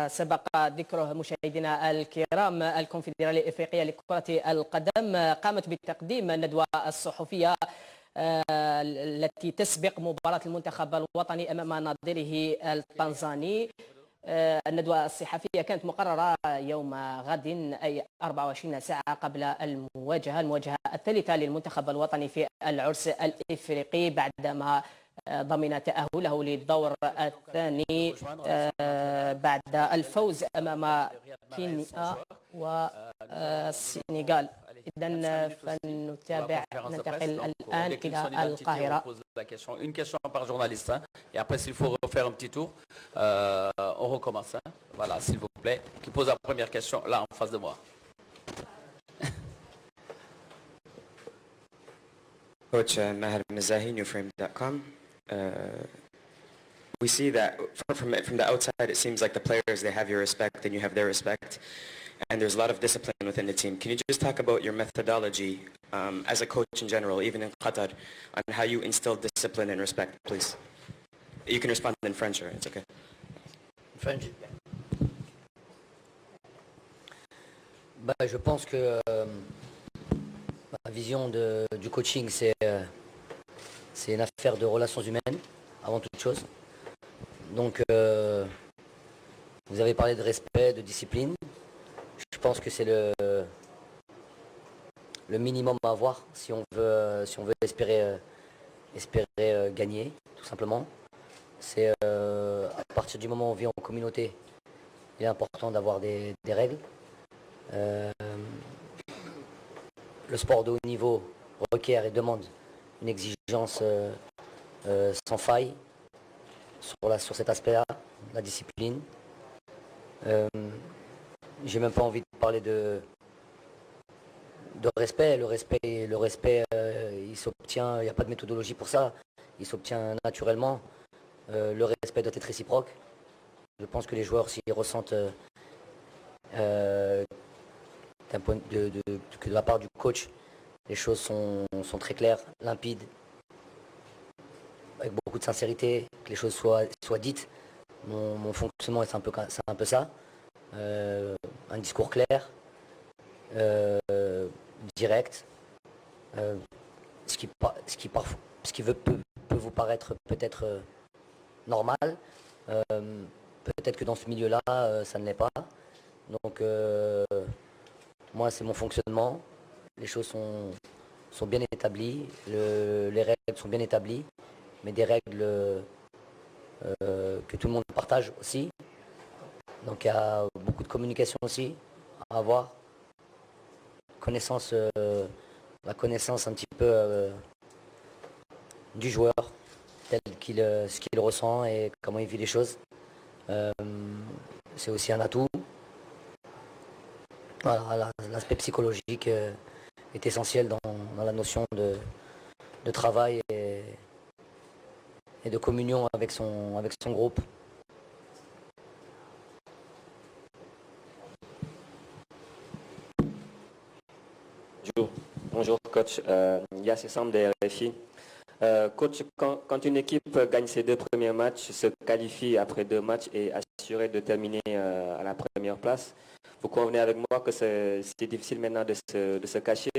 سبق ذكره مشاهدينا الكرام. الكونفدرالية الإفريقية لكرة القدم قامت بتقديم الندوة الصحفية التي تسبق مباراة المنتخب الوطني أمام نظيره التنزاني. الندوة الصحفية كانت مقررة يوم غد، أي 24 ساعة قبل المواجهة الثالثة للمنتخب الوطني في العرس الإفريقي بعدما ضمن تأهله للدور الثاني بعد الفوز أمام كينيا والسنغال. إذن فنتابع، ننتقل الآن إلى القاهرة. Une question par journaliste, hein? Et après s'il faut refaire un petit tour, on recommence. Hein? Voilà, s'il vous plaît. Qui pose la première question là en face de moi? Coach Maher Mezahi, newframe.com. We see that from the outside, it seems like the players, they have your respect and you have their respect. And there's a lot of discipline within the team. Can you just talk about your methodology as a coach in general, even in Qatar, on how you instill discipline and respect, please? You can respond in French, or it's okay. French. Je pense que ma vision du coaching, c'est une affaire de relations humaines, avant toute chose. Donc, vous avez parlé de respect, de discipline. Je pense que c'est le minimum à avoir si on veut espérer gagner, tout simplement. C'est à partir du moment où on vit en communauté, il est important d'avoir des règles. Le sport de haut niveau requiert et demande une exigence sans faille sur cet aspect-là, la discipline. J'ai même pas envie de parler de respect. Le respect, il s'obtient, il n'y a pas de méthodologie pour ça. Il s'obtient naturellement. Le respect doit être réciproque. Je pense que les joueurs, s'ils ressentent d'un point que de la part du coach, les choses sont très claires, limpides, avec beaucoup de sincérité, que les choses soient dites. Mon fonctionnement, c'est un peu ça. Un discours clair, direct, ce qui peut vous paraître peut-être normal. Peut-être que dans ce milieu-là, ça ne l'est pas. Donc, moi, c'est mon fonctionnement. Les choses sont bien établies, les règles sont bien établies, mais des règles que tout le monde partage aussi. Donc il y a beaucoup de communication aussi à avoir, la connaissance un petit peu du joueur, ce qu'il ressent et comment il vit les choses. C'est aussi un atout. Voilà, l'aspect psychologique est essentiel dans la notion de travail et de communion avec son groupe. Bonjour coach, Yassir Sam de RFI. Coach, quand une équipe gagne ses 2 premiers matchs, se qualifie après 2 matchs et est assurée de terminer à la première place, vous convenez avec moi que c'est difficile maintenant de se cacher.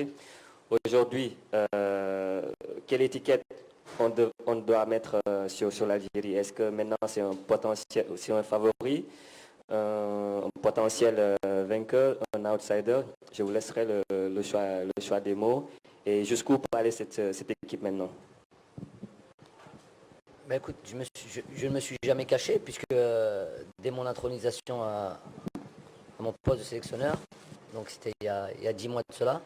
Aujourd'hui, quelle étiquette on doit mettre sur l'Algérie? Est-ce que maintenant c'est un favori, un potentiel vainqueur, un outsider? Je vous laisserai le choix des mots. Et jusqu'où peut aller cette équipe maintenant? Écoute, je ne me suis jamais caché puisque dès mon intronisation à mon poste de sélectionneur, donc c'était il y a 10 mois de cela.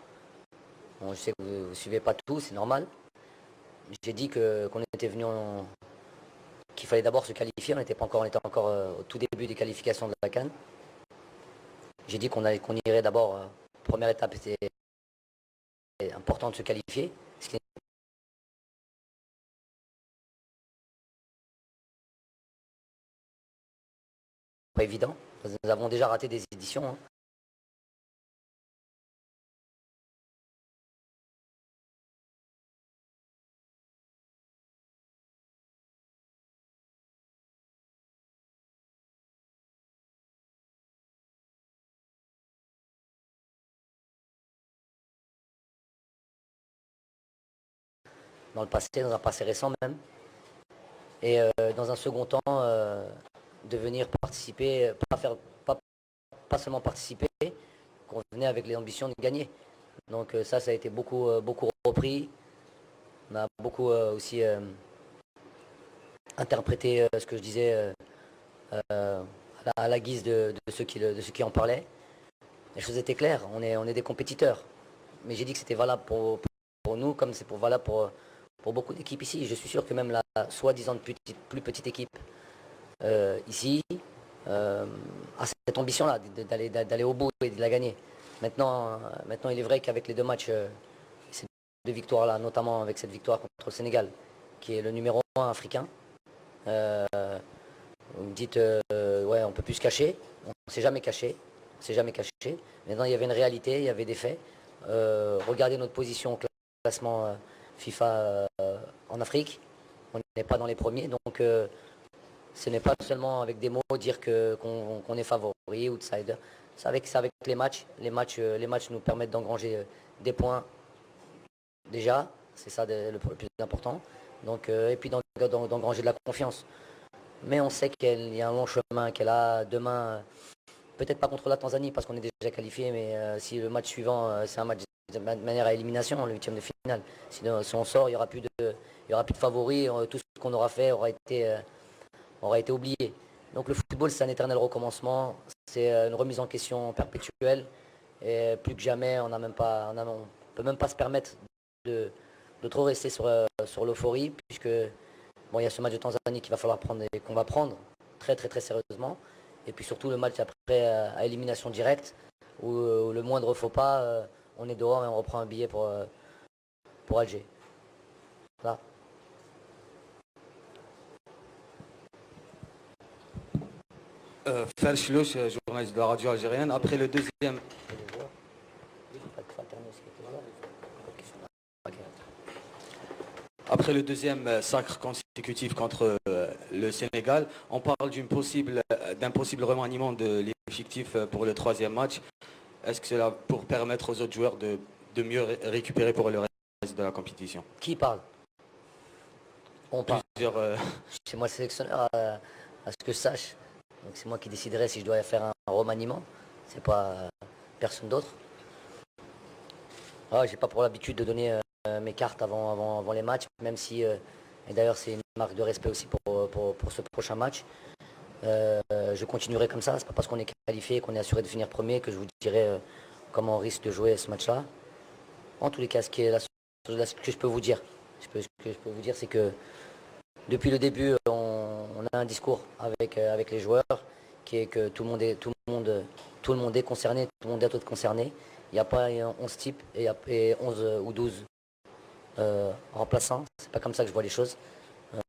Bon, je sais que vous ne suivez pas tout, c'est normal. J'ai dit qu'on était venu qu'il fallait d'abord se qualifier. On était encore au tout début des qualifications de la CAN. J'ai dit qu'on irait d'abord. Première étape, c'était important de se qualifier, ce qui n'est pas évident. Nous avons déjà raté des éditions. Hein. dans le passé, dans un passé récent même. Et dans un second temps, de venir participer, pas seulement participer, qu'on venait avec les ambitions de gagner. Donc ça a été beaucoup repris. On a beaucoup aussi interprété ce que je disais à la guise de ceux qui en parlaient. Les choses étaient claires, on est des compétiteurs. Mais j'ai dit que c'était valable pour nous comme c'est valable pour beaucoup d'équipes ici. Je suis sûr que même la soi-disant plus petite équipe ici a cette ambition-là d'aller au bout et de la gagner. Maintenant il est vrai qu'avec les deux matchs, ces deux victoires-là, notamment avec cette victoire contre le Sénégal, qui est le numéro 1 africain, vous me dites, ouais, on peut plus se cacher. On ne s'est jamais caché. Maintenant, il y avait une réalité, il y avait des faits. Regardez notre position au classement FIFA en Afrique. On n'est pas dans les premiers. Donc, ce n'est pas seulement avec des mots dire qu'on est favori, outsider. C'est avec les matchs. Les matchs nous permettent d'engranger des points déjà. C'est ça le plus important. Donc, et puis d'engranger de la confiance. Mais on sait qu'il y a un long chemin, qu'elle a demain, peut-être pas contre la Tanzanie parce qu'on est déjà qualifié, mais si le match suivant, c'est un match de manière à élimination, le 8e de finale. Sinon, si on sort, il n'y aura plus de favoris, tout ce qu'on aura fait aura été oublié. Donc le football, c'est un éternel recommencement, c'est une remise en question perpétuelle. Et plus que jamais, on ne peut même pas se permettre de trop rester sur l'euphorie, puisque bon, il y a ce match de Tanzanie qu'il va falloir prendre et qu'on va prendre très très très sérieusement. Et puis surtout le match après à élimination directe où le moindre faux pas, on est dehors et on reprend un billet pour Alger. Voilà. Ferch Louch, journaliste de la radio algérienne. Après le deuxième... Après le deuxième sacre consécutif contre le Sénégal, on parle d'un possible remaniement de l'effectif pour le troisième match. Est-ce que c'est là pour permettre aux autres joueurs de mieux récupérer pour le reste de la compétition? Qui parle? On parle. C'est moi le sélectionneur à ce que je sache. Donc c'est moi qui déciderai si je dois faire un remaniement. C'est pas personne d'autre. J'ai pas pour l'habitude de donner mes cartes avant les matchs, même si, et d'ailleurs c'est une marque de respect aussi pour ce prochain match. Je continuerai comme ça, c'est pas parce qu'on est qualifié, qu'on est assuré de finir premier que je vous dirai comment on risque de jouer ce match-là. En tous les cas, ce que je peux vous dire, c'est que depuis le début, on a un discours avec les joueurs qui est que tout le monde est concerné, tout le monde doit être concerné. Il n'y a pas 11 types et 11 ou 12 remplaçants. C'est pas comme ça que je vois les choses.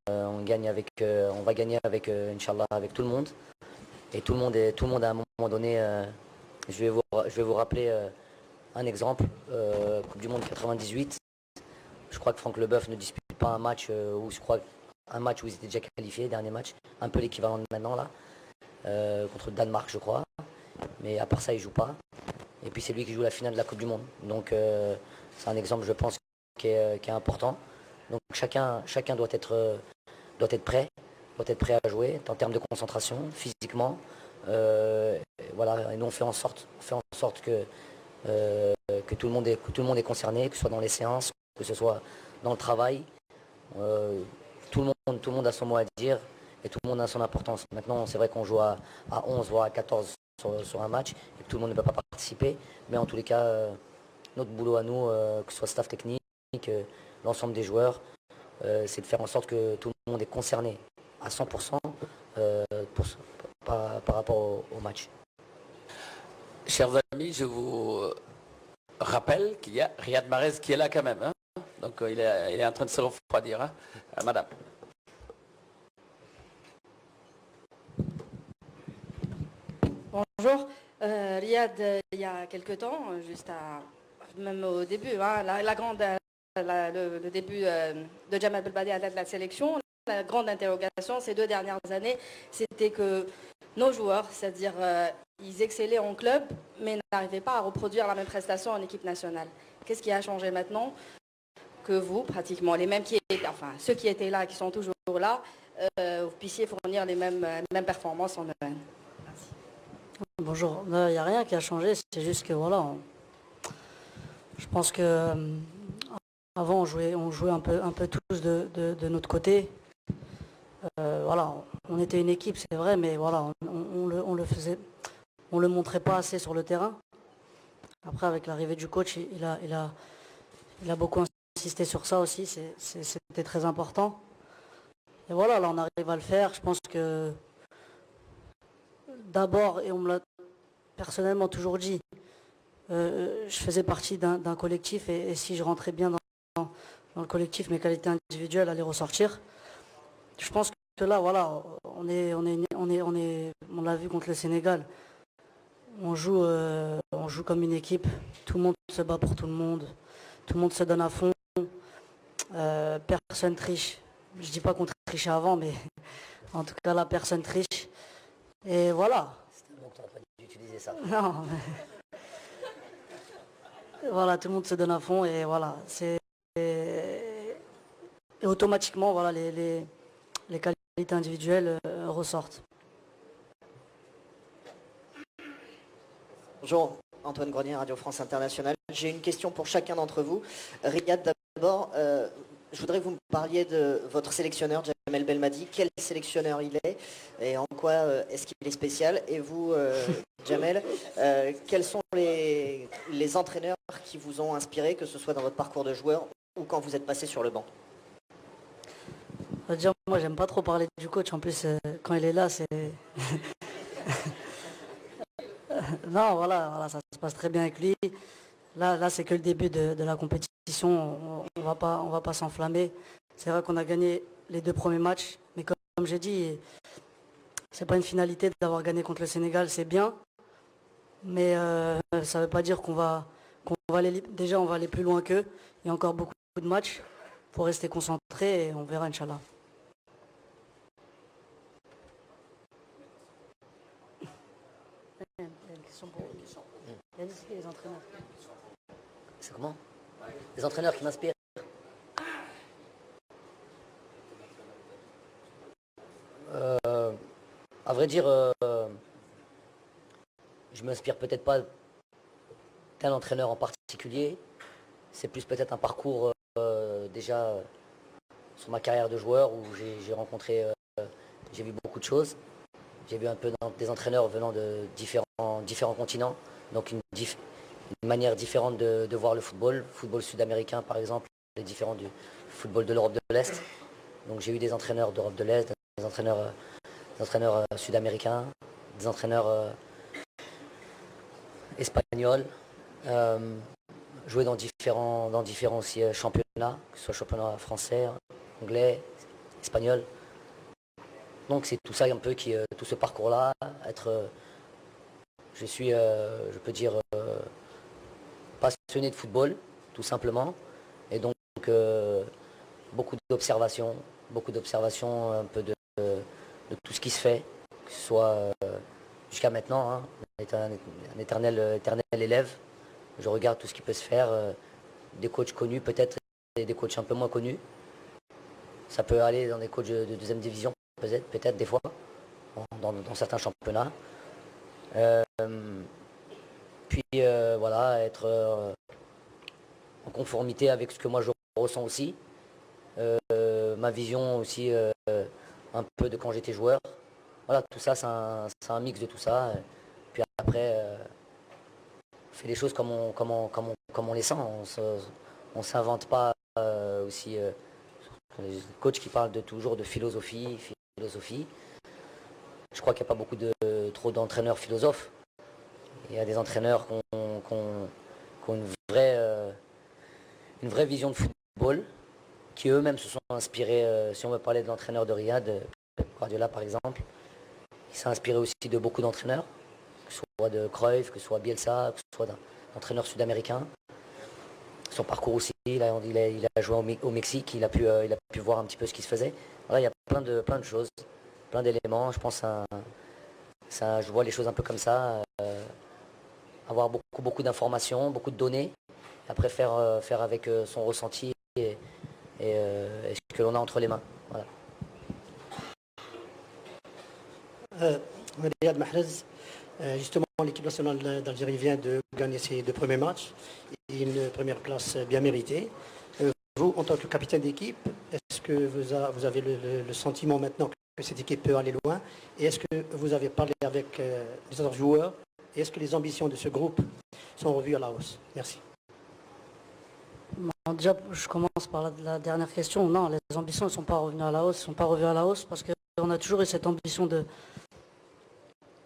On va gagner avec Inch'Allah avec tout le monde. Et tout le monde à un moment donné, je vais vous rappeler un exemple. Coupe du Monde 98. Je crois que Franck Leboeuf ne dispute pas un match où ils étaient déjà qualifiés, dernier match, un peu l'équivalent de maintenant là, contre le Danemark je crois. Mais à part ça, il joue pas. Et puis c'est lui qui joue la finale de la Coupe du Monde. Donc c'est un exemple, je pense, qui est important. Donc chacun doit être prêt à jouer en termes de concentration, physiquement. Voilà, et nous on fait en sorte que tout le monde est concerné, que ce soit dans les séances, que ce soit dans le travail. Tout le monde a son mot à dire et tout le monde a son importance. Maintenant, c'est vrai qu'on joue à 11 voire à 14 sur un match et que tout le monde ne peut pas participer. Mais en tous les cas, notre boulot à nous, que ce soit staff technique, l'ensemble des joueurs, c'est de faire en sorte que tout le monde est concerné à 100% par rapport au match. Chers amis, je vous rappelle qu'il y a Riyad Mahrez qui est là quand même. Hein. Donc il est en train de se refroidir. Hein. Madame. Bonjour. Riyad, il y a quelque temps, même au début, hein, le début de Jamal Belbadi à la tête de la sélection, la grande interrogation ces 2 dernières années, c'était que nos joueurs, c'est-à-dire ils excellaient en club, mais n'arrivaient pas à reproduire la même prestation en équipe nationale. Qu'est-ce qui a changé maintenant? que vous, pratiquement, les mêmes ceux qui étaient là, qui sont toujours là, vous puissiez fournir les mêmes performances en Europe. Bonjour, il n'y a rien qui a changé, c'est juste que voilà, je pense que avant on jouait un peu tous de notre côté. Voilà, on était une équipe, c'est vrai, mais voilà, on le montrait pas assez sur le terrain. Après, avec l'arrivée du coach, il a beaucoup insisté sur ça aussi, c'était très important. Et voilà, là on arrive à le faire. Je pense que d'abord, et on me l'a personnellement toujours dit, je faisais partie d'un collectif et si je rentrais bien dans le collectif, mes qualités individuelles allaient ressortir. Je pense que là, voilà, on l'a vu contre le Sénégal. On joue comme une équipe. Tout le monde se bat pour tout le monde. Tout le monde se donne à fond. Personne triche. Je dis pas qu'on trichait avant, mais en tout cas là, personne triche. Et voilà. C'était un mot que tu n'aurais pas dû utiliser ça. Non. Voilà, tout le monde se donne à fond et voilà. Et automatiquement, voilà, les qualités individuelles ressortent. Bonjour, Antoine Grenier, Radio France Internationale. J'ai une question pour chacun d'entre vous. Riyad, d'abord, je voudrais que vous me parliez de votre sélectionneur, Jamel Belmadi. Quel sélectionneur il est et en quoi est-ce qu'il est spécial? Et vous, Jamel, quels sont les entraîneurs qui vous ont inspiré, que ce soit dans votre parcours de joueur ou quand vous êtes passé sur le banc? Déjà, moi, j'aime pas trop parler du coach. En plus, quand il est là, c'est... Non, voilà, ça se passe très bien avec lui. Là, c'est que le début de la compétition. On va pas s'enflammer. C'est vrai qu'on a gagné les 2 premiers matchs, mais comme j'ai dit, c'est pas une finalité d'avoir gagné contre le Sénégal, c'est bien. Mais ça ne veut pas dire qu'on va aller. Déjà, on va aller plus loin qu'eux. Il y a encore beaucoup de matchs. Il faut rester concentré et on verra, Inch'Allah. Les entraîneurs. C'est comment? Les entraîneurs qui m'inspirent. À vrai dire, je m'inspire peut-être pas d'un entraîneur en particulier. C'est plus peut-être un parcours déjà sur ma carrière de joueur où j'ai rencontré, j'ai vu beaucoup de choses. J'ai vu un peu des entraîneurs venant de différents continents, donc une manière différente de voir le football. Football sud-américain par exemple, est différent du football de l'Europe de l'Est. Donc j'ai eu des entraîneurs d'Europe de l'Est, des entraîneurs sud-américains, des entraîneurs espagnols, joué dans différents aussi, championnats, que ce soit championnat français, anglais, espagnol. Donc c'est tout ça un peu tout ce parcours-là, je suis, je peux dire, passionné de football, tout simplement, et donc beaucoup d'observations un peu de tout ce qui se fait, que ce soit jusqu'à maintenant, hein, un éternel élève. Je regarde tout ce qui peut se faire, des coachs connus peut-être et des coachs un peu moins connus. Ça peut aller dans des coachs de 2e division, peut-être des fois, dans certains championnats. Puis voilà, être en conformité avec ce que moi je ressens aussi. Ma vision aussi un peu de quand j'étais joueur. Voilà, tout ça, c'est un mix de tout ça. Puis après, on fait les choses comme on les sent. On s'invente pas aussi. Les coachs qui parlent toujours de philosophie. Je crois qu'il n'y a pas trop d'entraîneurs philosophes. Il y a des entraîneurs qui ont une vraie vision de football, qui eux-mêmes se sont inspirés, si on veut parler de l'entraîneur de Riyad, Pep Guardiola par exemple, il s'est inspiré aussi de beaucoup d'entraîneurs, que ce soit de Cruyff, que ce soit Bielsa, que ce soit d'entraîneurs sud-américains. Son parcours aussi, il a joué au Mexique, il a pu voir un petit peu ce qui se faisait. Voilà, il y a plein de choses, plein d'éléments. Je pense je vois les choses un peu comme ça, avoir beaucoup d'informations, beaucoup de données, après faire avec son ressenti et ce que l'on a entre les mains. Voilà. Riyad Mahrez, justement l'équipe nationale d'Algérie vient de gagner ses 2 premiers matchs et une première place bien méritée. Vous, en tant que capitaine d'équipe, est-ce que vous avez le sentiment maintenant que cette équipe peut aller loin? Et est-ce que vous avez parlé avec les autres joueurs? Et est-ce que les ambitions de ce groupe sont revues à la hausse? Merci. Bon, déjà, je commence par la dernière question. Non, les ambitions ne sont pas revenues à la hausse. Elles sont pas revues à la hausse parce qu'on a toujours eu cette ambition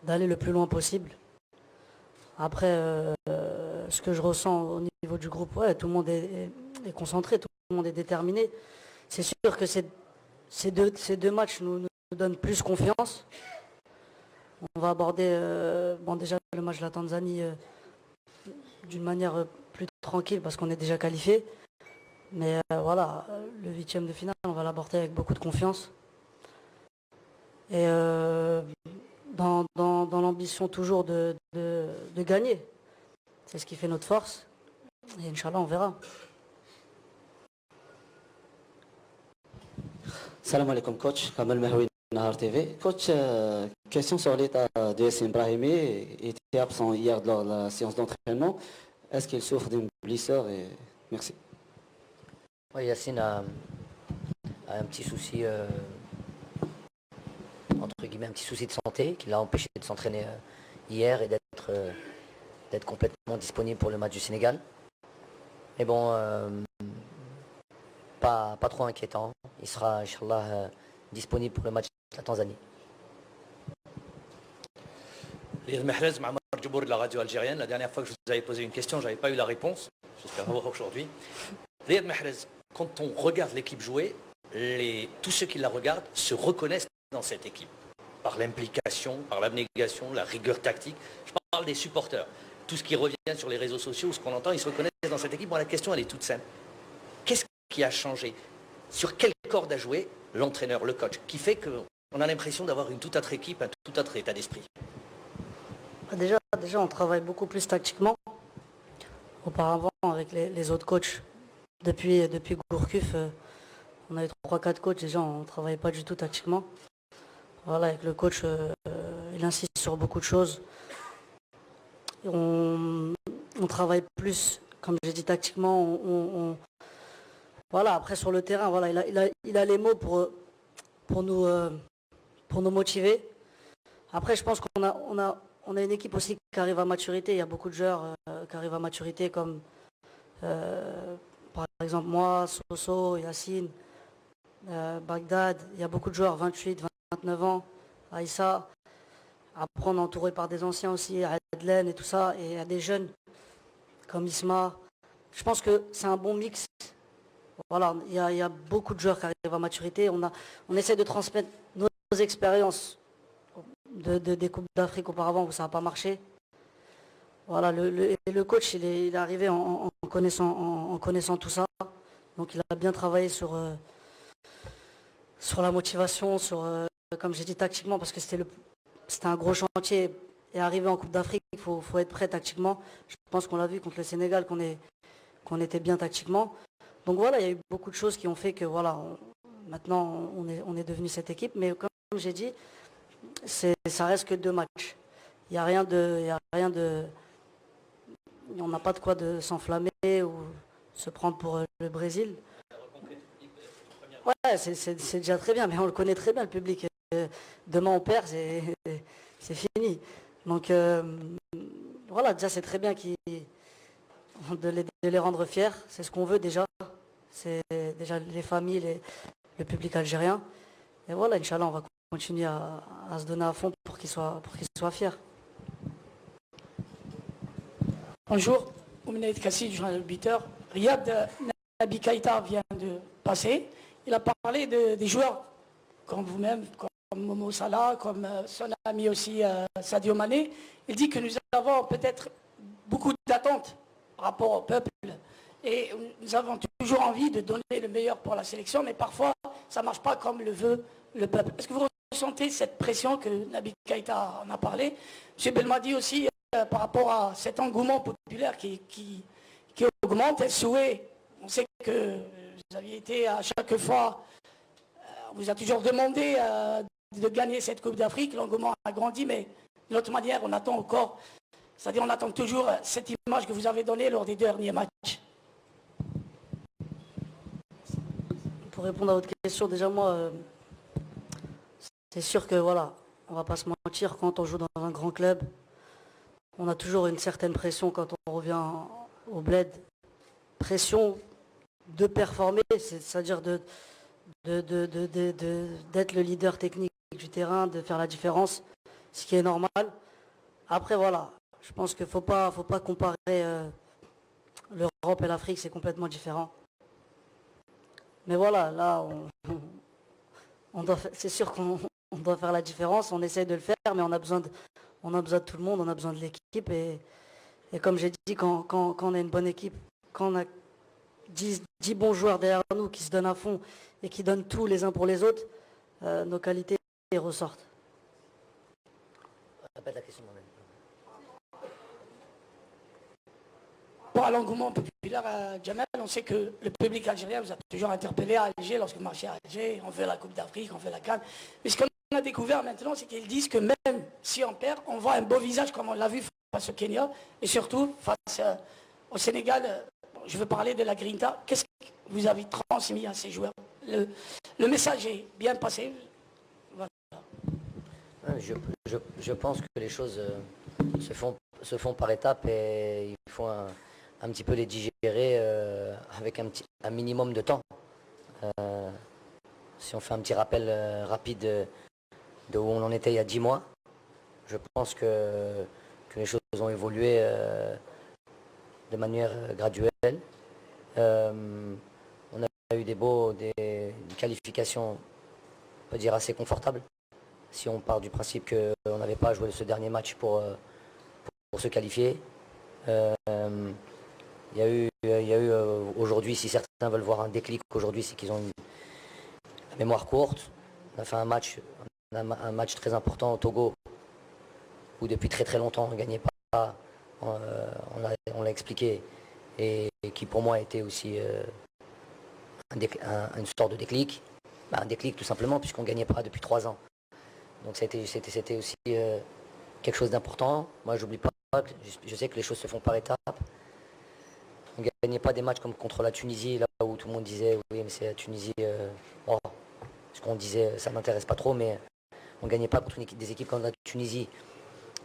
d'aller le plus loin possible. Après, ce que je ressens au niveau du groupe, ouais, tout le monde est concentré, tout le monde est déterminé. C'est sûr que ces deux matchs nous donnent plus confiance. On va aborder déjà le match de la Tanzanie d'une manière plus tranquille parce qu'on est déjà qualifié. Mais voilà, le 8e de finale, on va l'aborder avec beaucoup de confiance. Et dans l'ambition toujours de gagner. C'est ce qui fait notre force. Et Inch'Allah, on verra. Salam alaikum coach, Kamel Mehwi, Nahar TV. Coach, question sur l'état de Yassine Brahimi. Il était absent hier lors de la séance d'entraînement. Est-ce qu'il souffre d'une blessure? Merci. Oui, Yassine a un petit souci, entre guillemets, un petit souci de santé qui l'a empêché de s'entraîner hier et d'être complètement disponible pour le match du Sénégal. Mais bon, pas trop inquiétant. Il sera, Inch'Allah, disponible pour le match de la Tanzanie. Riyad Mahrez, Mohamed Djibour de la radio algérienne. La dernière fois que je vous avais posé une question, je n'avais pas eu la réponse. J'espère avoir aujourd'hui. Riyad Mahrez, quand on regarde l'équipe jouer, tous ceux qui la regardent se reconnaissent dans cette équipe. Par l'implication, par l'abnégation, la rigueur tactique. Je parle des supporters. Tout ce qui revient sur les réseaux sociaux, ce qu'on entend, ils se reconnaissent dans cette équipe. Bon, la question, elle est toute simple. Qu'est-ce qui a changé? Sur quelle corde a joué l'entraîneur, le coach, qui fait qu'on a l'impression d'avoir une toute autre équipe, un tout autre état d'esprit? Déjà, on travaille beaucoup plus tactiquement. Auparavant, avec les autres coachs, depuis Gourcuff, on a eu 3-4 coachs, déjà, on ne travaillait pas du tout tactiquement. Voilà, avec le coach, il insiste sur beaucoup de choses. On travaille plus, comme j'ai dit, tactiquement. Voilà, après sur le terrain, voilà, il a les mots pour nous motiver. Après, je pense qu'on a une équipe aussi qui arrive à maturité. Il y a beaucoup de joueurs qui arrivent à maturité, comme par exemple moi, Soso, Yassine, Bagdad. Il y a beaucoup de joueurs, 28, 29 ans, Aïssa. Après, on est entouré par des anciens aussi, Adlen et tout ça. Et il y a des jeunes comme Isma. Je pense que c'est un bon mix. Voilà, il y a beaucoup de joueurs qui arrivent à maturité. On essaie de transmettre nos expériences des Coupes d'Afrique auparavant où ça n'a pas marché. Voilà, le coach, il est arrivé en connaissant tout ça. Donc il a bien travaillé sur la motivation, comme j'ai dit, tactiquement, parce que c'était un gros chantier. Et arrivé en Coupe d'Afrique, il faut être prêt tactiquement. Je pense qu'on l'a vu contre le Sénégal, qu'on était bien tactiquement. Donc voilà, il y a eu beaucoup de choses qui ont fait que voilà, maintenant on est devenu cette équipe. Mais comme j'ai dit, ça reste que 2 matchs. On n'a pas de quoi de s'enflammer ou se prendre pour le Brésil. Ouais, c'est déjà très bien, mais on le connaît très bien, le public. Demain on perd, c'est fini. Donc voilà, déjà c'est très bien de les rendre fiers. C'est ce qu'on veut déjà. C'est déjà les familles, le public algérien. Et voilà, Inch'Allah, on va continuer à se donner à fond pour qu'ils soient fiers. Bonjour, Ouminaïd Kassi, journal Bitter. Riyad, Naby Keïta vient de passer. Il a parlé des joueurs comme vous-même, comme Momo Salah, comme son ami aussi Sadio Mané. Il dit que nous avons peut-être beaucoup d'attentes par rapport au peuple. Et nous avons toujours envie de donner le meilleur pour la sélection, mais parfois ça ne marche pas comme le veut le peuple. Est-ce que vous ressentez cette pression que Naby Keïta en a parlé? M. Belmadi aussi, par rapport à cet engouement populaire qui augmente, on sait que Vous aviez été à chaque fois, on vous a toujours demandé de gagner cette Coupe d'Afrique. L'engouement a grandi, mais de l'autre manière, on attend encore. C'est-à-dire, on attend toujours cette image que vous avez donnée lors des derniers matchs. Pour répondre à votre question, déjà moi, c'est sûr que voilà, on va pas se mentir, quand on joue dans un grand club, on a toujours une certaine pression quand on revient au bled. Pression de performer, c'est-à-dire d'être le leader technique du terrain, de faire la différence, ce qui est normal. Après voilà, je pense qu'il faut pas comparer l'Europe et l'Afrique, c'est complètement différent. Mais voilà, là, c'est sûr qu'on doit faire la différence, on essaye de le faire, mais on a besoin de tout le monde, on a besoin de l'équipe. Et comme j'ai dit, quand on a une bonne équipe, quand on a 10 bons joueurs derrière nous qui se donnent à fond et qui donnent tout les uns pour les autres, nos qualités ressortent. Répète la question moi-même. Pour l'engouement populaire à Jamel, on sait que le public algérien vous a toujours interpellé à Alger lorsque vous marchez à Alger, on veut la Coupe d'Afrique, on veut la CAN. Mais ce qu'on a découvert maintenant, c'est qu'ils disent que même si on perd, on voit un beau visage comme on l'a vu face au Kenya et surtout face au Sénégal. Je veux parler de la Grinta. Qu'est-ce que vous avez transmis à ces joueurs? Le message est bien passé. Voilà. Je pense que les choses se font par étapes et il faut un petit peu les digérer avec un minimum de temps. Si on fait un petit rappel rapide de où on en était il y a 10 mois, je pense que les choses ont évolué de manière graduelle. On a eu des qualifications, on peut dire, assez confortables. Si on part du principe qu'on n'avait pas joué ce dernier match pour se qualifier. Il y a eu aujourd'hui, si certains veulent voir un déclic aujourd'hui, c'est qu'ils ont une mémoire courte. On a fait un match très important au Togo, où depuis très très longtemps on ne gagnait pas. On l'a expliqué, et qui pour moi était aussi une sorte de déclic. Un déclic tout simplement puisqu'on ne gagnait pas depuis 3 ans. Donc c'était aussi quelque chose d'important. Moi j'oublie pas, je sais que les choses se font par étapes. On ne gagnait pas des matchs comme contre la Tunisie, là où tout le monde disait oui mais c'est la Tunisie, ce qu'on disait ça m'intéresse pas trop, mais on ne gagnait pas contre des équipes comme la Tunisie.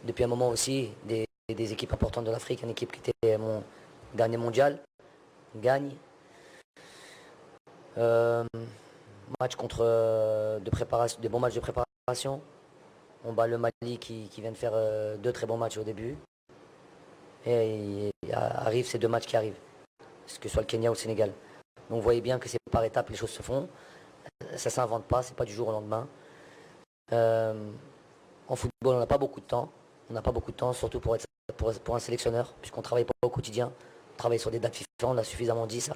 Depuis un moment aussi, des équipes importantes de l'Afrique, une équipe qui était mon dernier mondial, on gagne. Match des bons matchs de préparation. On bat le Mali qui vient de faire 2 très bons matchs au début. Et arrivent ces 2 matchs qui arrivent, que ce soit le Kenya ou le Sénégal. Donc vous voyez bien que c'est par étapes les choses se font. Ça ne s'invente pas, c'est pas du jour au lendemain. En football, on n'a pas beaucoup de temps. On n'a pas beaucoup de temps, surtout pour un sélectionneur, puisqu'on ne travaille pas au quotidien. On travaille sur des dates FIFA, on l'a suffisamment dit ça.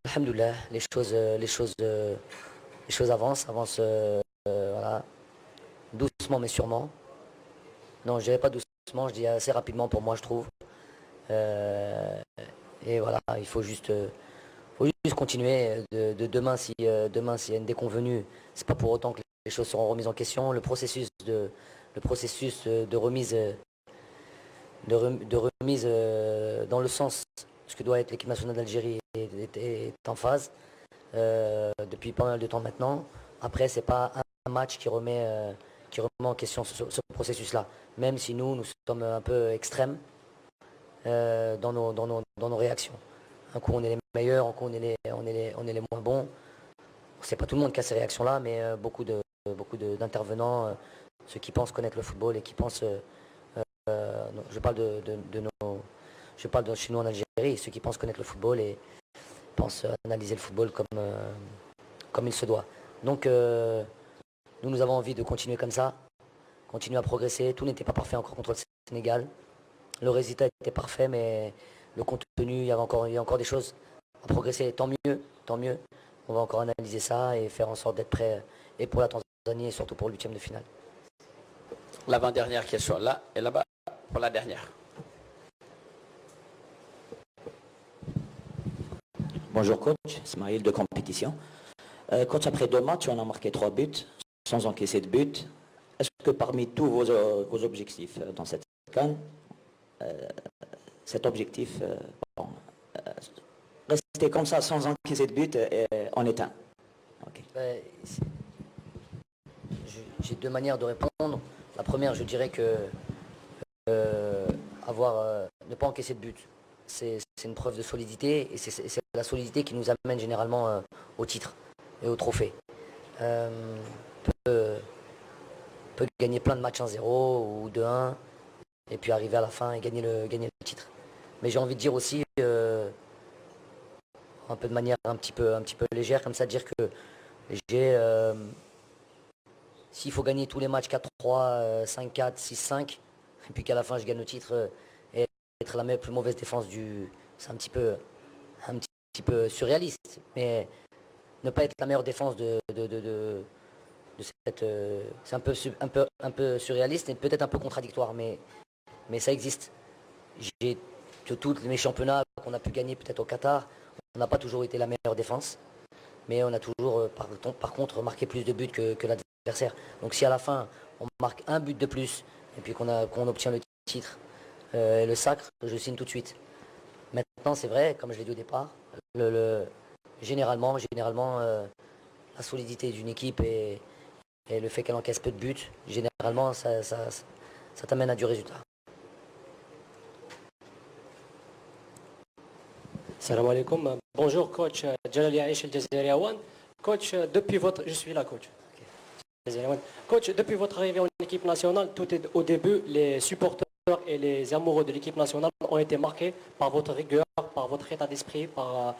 Alhamdoulilah, les choses avancent, voilà, doucement mais sûrement. Non, je dirais pas doucement, je dis assez rapidement pour moi, je trouve. Et voilà, il faut juste continuer. Demain, s'il y a une déconvenue, c'est pas pour autant que les choses seront remises en question. Le processus de remise dans le sens ce que doit être l'équipe nationale d'Algérie est en phase depuis pas mal de temps maintenant. Après, c'est pas un match qui remet en question ce processus-là. Même si nous sommes un peu extrêmes dans nos réactions. Un coup on est les meilleurs, un coup on est les moins bons. C'est pas tout le monde qui a ces réactions-là, mais beaucoup d'intervenants, ceux qui pensent connaître le football et qui pensent, je parle de chez nous en Algérie, ceux qui pensent connaître le football et pensent analyser le football comme il se doit. Donc nous avons envie de continuer comme ça, continuer à progresser. Tout n'était pas parfait encore contre le Sénégal. Le résultat était parfait, mais le contenu, il y a encore des choses à progresser. Tant mieux. On va encore analyser ça et faire en sorte d'être prêt et pour la Tanzanie et surtout pour le 8e de finale. L'avant-dernière question là et là-bas pour la dernière. Bonjour coach, Ismail de compétition. Coach, après 2 matchs, on a marqué 3 buts, sans encaisser de but. Est-ce que parmi tous vos objectifs dans cette CAN, cet objectif, rester comme ça sans encaisser de but, en est un? Okay. J'ai 2 manières de répondre. La première, je dirais que ne pas encaisser de but, c'est une preuve de solidité, et c'est la solidité qui nous amène généralement au titre et au trophée. Peut gagner plein de matchs 1-0 ou 2-1 et puis arriver à la fin et gagner le titre. Mais j'ai envie de dire aussi, un peu de manière un petit peu légère, comme ça, dire que s'il faut gagner tous les matchs 4-3, 5-4, 6-5, et puis qu'à la fin je gagne le titre et être la plus mauvaise défense c'est un petit peu surréaliste. Mais ne pas être la meilleure défense de cette... c'est un peu surréaliste et peut-être un peu contradictoire, mais ça existe. De tous mes championnats qu'on a pu gagner peut-être au Qatar, on n'a pas toujours été la meilleure défense, mais on a toujours par contre marqué plus de buts que l'adversaire. Donc si à la fin on marque un but de plus et puis qu'on obtient le titre, le sacre, je signe tout de suite. Maintenant c'est vrai, comme je l'ai dit au départ, généralement la solidité d'une équipe et le fait qu'elle encaisse peu de buts, généralement ça t'amène à du résultat. Salam alaikum. Bonjour coach Jalali Aïch El Jazairi Awan. Coach, je suis là coach. Coach, depuis votre arrivée en équipe nationale, au début, les supporters et les amoureux de l'équipe nationale ont été marqués par votre rigueur, par votre état d'esprit, par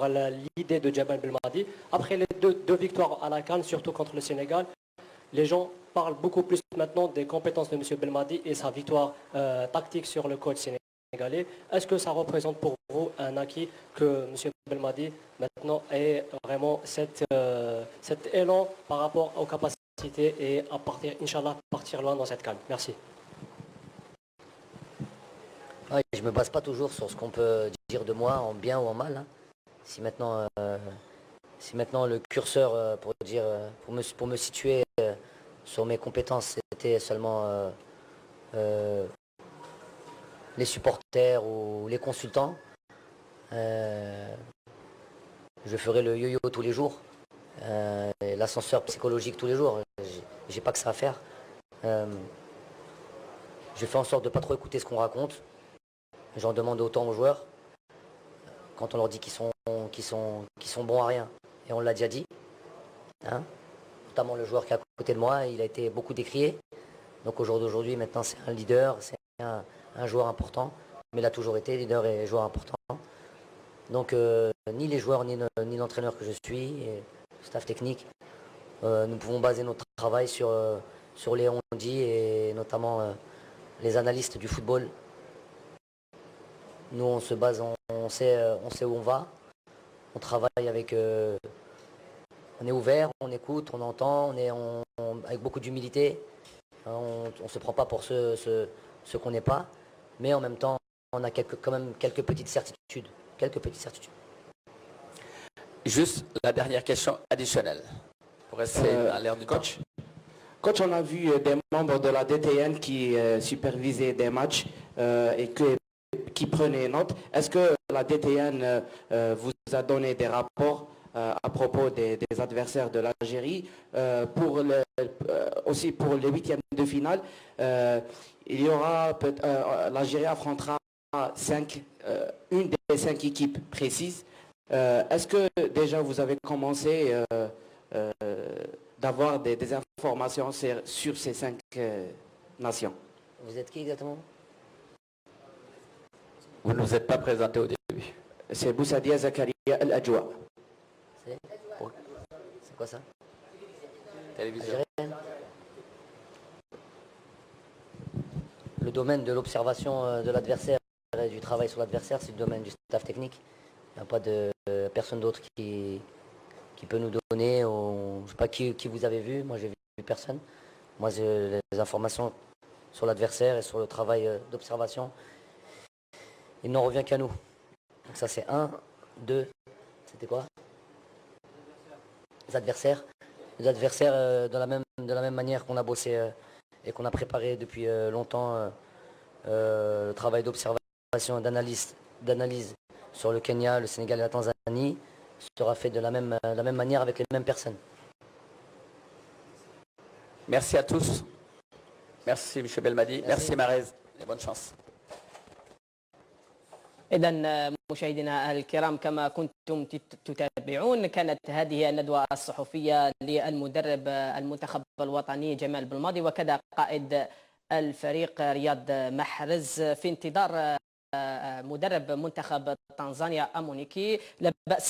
l'idée de Jamal Belmadi. Après les deux victoires à la CAN, surtout contre le Sénégal, les gens parlent beaucoup plus maintenant des compétences de M. Belmadi et sa victoire tactique sur le coach sénégalais. Est-ce que ça représente pour vous un acquis que M. Belmadi maintenant ait vraiment cet élan par rapport aux capacités et à partir, Inch'Allah, partir loin dans cette CAN? Merci. Ouais, je ne me base pas toujours sur ce qu'on peut dire de moi en bien ou en mal. Hein. Si maintenant le curseur pour me situer sur mes compétences, c'était seulement les supporters ou les consultants, je ferai le yo-yo tous les jours, l'ascenseur psychologique tous les jours. J'ai pas que ça à faire. Je fais en sorte de ne pas trop écouter ce qu'on raconte. J'en demande autant aux joueurs quand on leur dit qu'ils sont bons à rien. Et on l'a déjà dit. Hein, notamment le joueur qui est à côté de moi, il a été beaucoup décrié. Donc au jour d'aujourd'hui, maintenant c'est un leader, c'est un joueur important. Mais il a toujours été leader et joueur important. Donc ni les joueurs ni l'entraîneur que je suis, et le staff technique, nous pouvons baser notre travail sur les on-dit et notamment les analystes du football. Nous, on se base, on sait où on va, on travaille avec... on est ouvert, on écoute, on entend, avec beaucoup d'humilité. On ne se prend pas pour ce qu'on n'est pas, mais en même temps, on a quand même quelques petites certitudes. Juste la dernière question additionnelle, pour rester à l'ère du coach. Coach, on a vu des membres de la DTN qui supervisaient des matchs et qui prenaient note. Est-ce que la DTN vous a donné des rapports à propos des adversaires de l'Algérie aussi pour les huitièmes de finale? Il y aura l'Algérie affrontera une des 5 équipes précises. Est-ce que déjà vous avez commencé d'avoir des informations sur ces 5 nations? Vous êtes qui exactement? Vous ne vous êtes pas présenté au début. C'est Boussadia Zakaria Al-Adjoua. C'est quoi ça? Télévision. Le domaine de l'observation de l'adversaire et du travail sur l'adversaire, c'est le domaine du staff technique. Il n'y a pas de personne d'autre qui peut nous donner. Je ne sais pas qui vous avez vu, moi j'ai vu personne. Moi j'ai les informations sur l'adversaire et sur le travail d'observation. Il n'en revient qu'à nous. Donc ça c'est 1, 2, C'était quoi? Les adversaires. Les adversaires, de la même manière qu'on a bossé et qu'on a préparé depuis longtemps le travail d'observation et d'analyse sur le Kenya, le Sénégal et la Tanzanie sera fait de la même manière avec les mêmes personnes. Merci à tous. Merci M. Belmadi. Merci Mahrez. Et bonne chance. إذا مشاهدينا الكرام كما كنتم تتابعون كانت هذه الندوة الصحفية للمدرب المنتخب الوطني جمال بلماضي وكذا قائد الفريق رياض محرز في انتظار مدرب منتخب تنزانيا أمونيكي. لا بأس